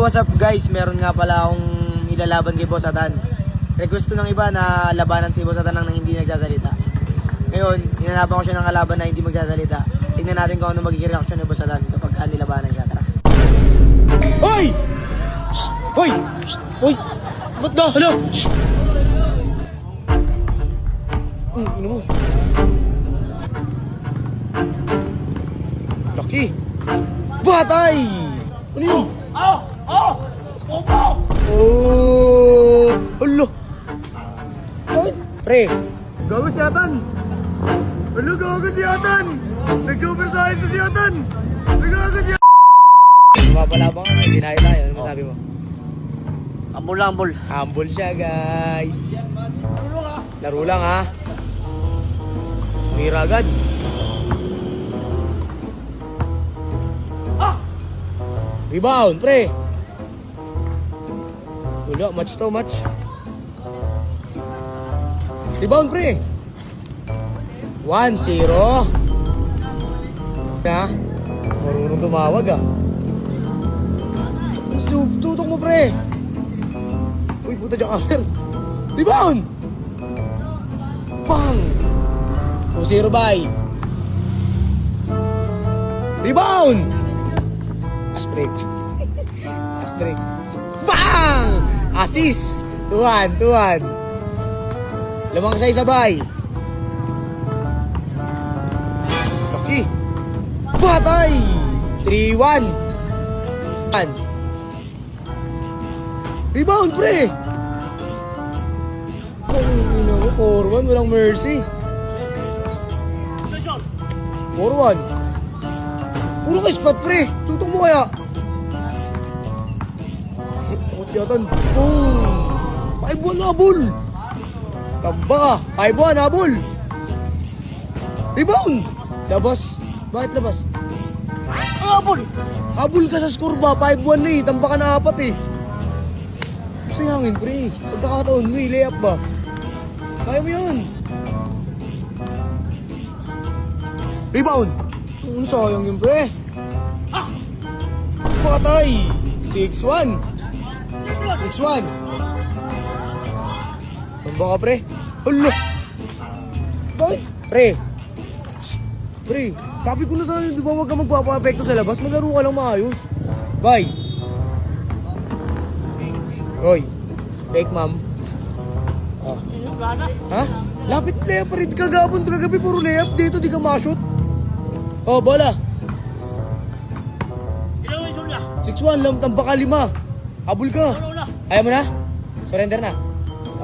what's up guys? Meron nga pala akong ilalaban kay Boss Atan. Request ko ng iba na labanan si Boss Atan nang hindi nagsasalita. Ngayon, hinanapan ko siya ng kalaban na hindi magsasalita. Tingnan natin kung ano magiging reaction ni Boss Atan kapag nilabanan siya. Tara. Hoy! Hoy! Hoy! Ba't na? Hala! Ano mo? Laki! Batay! Ano yun? Oh! Alo! Bakit? Pre! Gago si Atan! Alo, gago si Atan! Nag-super science na si Atan! Nagago si Atan! Mapapalabang kami, dinayo tayo. Ano masabi mo? Ambol lang, ambol. Humble siya, guys. Laro lang, ha? Mira agad. Rebound, pre. Wala, match to, match. Rebound, pre. 1-0. Ha? Marunong tumawag, ah. Tutok mo, pre. Uy, puta dyan counter. Rebound! Bang! 2-0, bye. Rebound! Last break. Last break. Bang! Assist! 2-1, 2-1. Lamang siya isabay. Laki. Batay! 3-1. Rebound, pre! Oh, 4-1, walang mercy. 4-1. Puro ka spot, pre. Tutok mo kaya. Takot si Atan. Boom! 5-1 habol. Tamba ka. 5-1 habol. Rebound! Labas. Bakit labas? Habol! Habol ka sa score ba? 5-1 na eh. Tamba ka na 4 eh. Sayangin, pre. Pagkakataon mo, layup ba? Kaya mo yun. Rebound. Ang sayang yun, pre. Patay. 6-1. 6-1. Tamba ka, pre. Hala. Bakit? Pre. Pre, sabi ko na sa'yo, di ba huwag ka magpapa-apekto sa labas? Maglaro ka lang maayos. Bye. Hoy, fake ma'am. Oh. Ha? Lapit layup pa rin kagapon, kagabi puro layup. Dito di ka ma-shoot. Oh, bola. 6-1 lang, tamba ka 5. Habol ka. Ayaw mo na? Surrender na.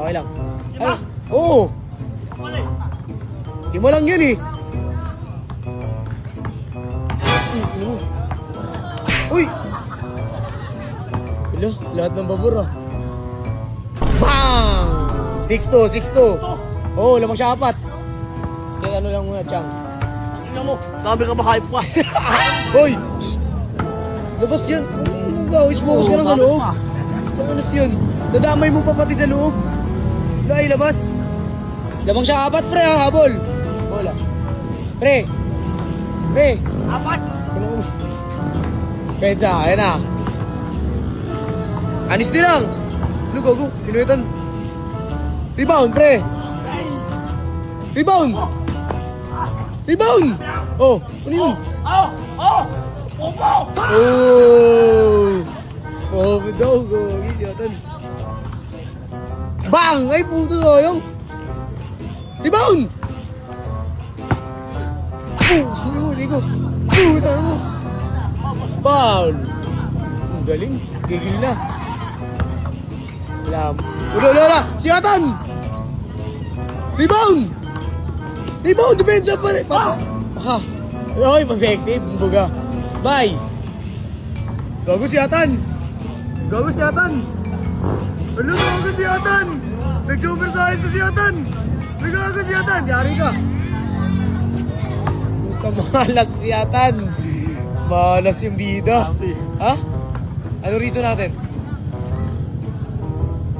Okay lang. Ano? Oo. Di mo lang yun eh. Uy! Wala, lahat ng babor ah. Bang! 6-2, 6-2. Oo, lamang siya 4. Kaya ano lang muna, Chang. Tingnan mo, dami ka ba hype pa? Hoy! Labas yan. Ano ka? Focus ka lang sa loob. Saan yun? Nadamay mo pa pati sa loob. Ay, labas. Lamang siya 4, pre ha, habol. Bola. Pre. Pre. 4. Pensa, ayan na. Anis din lang. Ano gago? Sinuitan. Rebound, pre. Rebound. Rebound. Oh, ano yun? Oh. Oh, daw, gogi siyatan. Bang! Ay, puto sayang. Rebound. Ligo. Ito mo. Foul. Ang galing. Gigil na. Wala. Si Atan! Rebound! Rebound! Depensa pa rin! Ha! Ay, effective. Buga. Bye! Gago si Atan! Gago si Atan! Ano, gago si Atan! Nag-super science si Atan! Nagago si Atan! Yari ka! Puta, malas si Atan! Malas yung bida. Ha? Ano reason natin?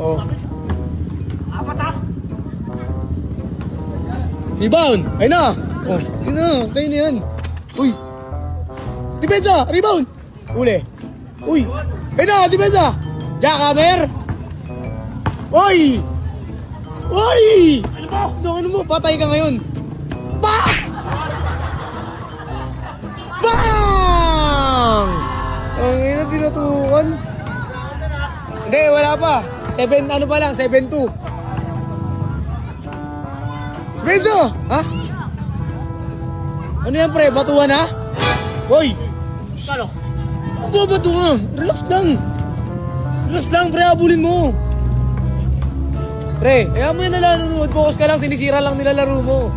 Oh. Rebound! Ay na! Oh, yun na. Sa'yo na yan. Uy! Depensa! Rebound! Uli! Uy! Ay na, di ba siya? Jackhammer! Oy! Oy! Ano mo? Patay ka ngayon. Bang! Bang! Ang ina, pinatukan. Hindi, wala pa. 7, ano pa lang, 7-2. Benzo! Ha? Ano yan, pre? Batuhan, ha? Hoy! Kano? Ano ba bato ka? Relax lang. Relax lang, pre. Abulin mo. Pre, kaya mo yan nanonood. Focus ka lang. Sinisira lang nila laro mo.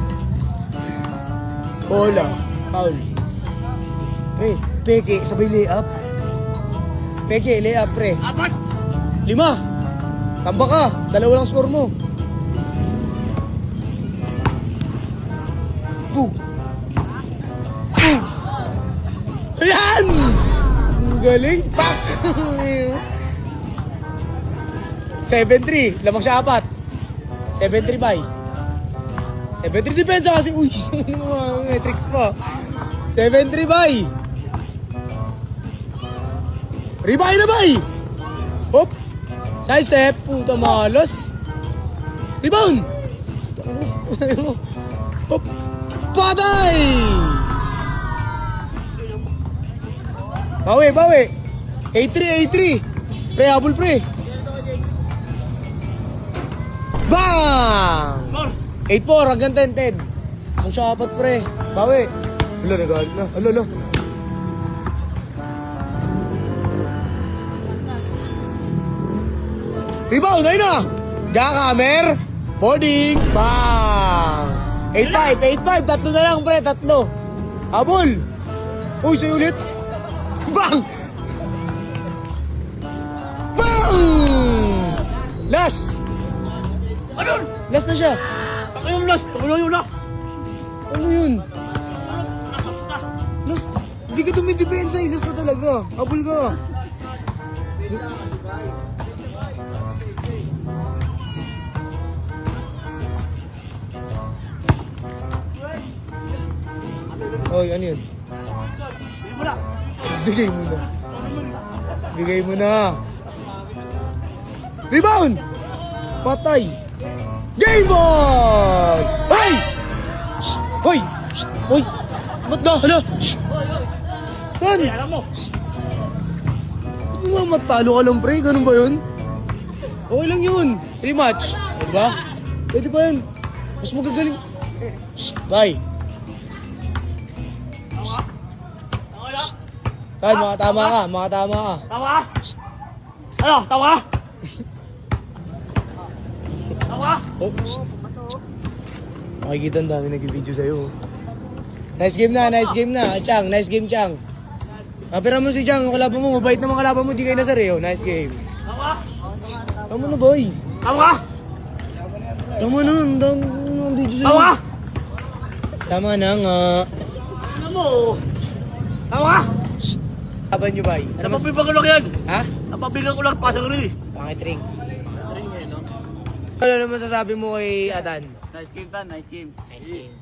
Bola. Foul. Pre, peke. Sabay layup. Peke, layup, pre. 4. 5. Tamba ka. 2 lang score mo. 2. 2. Ayan! Ang galing. Pak! 7-3. Lamang siya 4. 7-3 bye. 7-3 depensa kasi. Uy, may tricks pa. 7-3 bye. Ribay na bye. Hop. Side step. Puta malas. Rebound. Hop. Patay. Bawi, bawi. 8-3, 8-3. Pre, habol pre. Bang! 8-4 hanggang 10-10. Ang siya 4 pre. Bawi. Hala, nagalit na. Hala, hala. Rebound, ayun na. Jackhammer. Boarding. Bang! 8-5, 8-5. Tatlo na lang pre, tatlo. Habol. Uy, sa'yo ulit. Bang! Bang! Last! Ano? Last na siya. Takayong last. Takayong na. Ano yun? Nasakta. Last. Hindi ka dumidepensa eh. Last na talaga. Habol ka. Oy, ano yun? Hindi mo na. Bigay mo na. Bigay mo na. Rebound! Patay! Game ball! Hoy! Shh! Hoy! Shh! Hoy! Ba't na? Hala! Shh! Tan! Ay, alam mo. Ba't mo matalo ka lang, pre? Ganun ba yun? Okay lang yun. Rematch. Diba? Pwede ba yun? Mas magagaling. Shh! Bye! Tan, makatama ka. Makatama ka. Tawa ka? Ano? Tawa ka? Tawa ka? Oops. Makikita ang dami nag-video sa'yo. Nice game na, nice game na. Chang, nice game, Chang. Kapira mo si Chang, kalaban mo. Mabait naman kalaban mo, di kayo nasareo. Nice game. Tawa ka? Tama na, boy. Tawa ka? Tama na, ang dami ng video sa'yo. Tawa ka? Tama na nga. Ano mo? Tawa ka? Laban nyo, bay. Ano mas... Napabigan ko lang yan. Ha? Napabigan ko lang pasang rin. Bakit ring? Ano naman sasabi mo kay Adan? Nice game, Tan. Nice game. Nice game.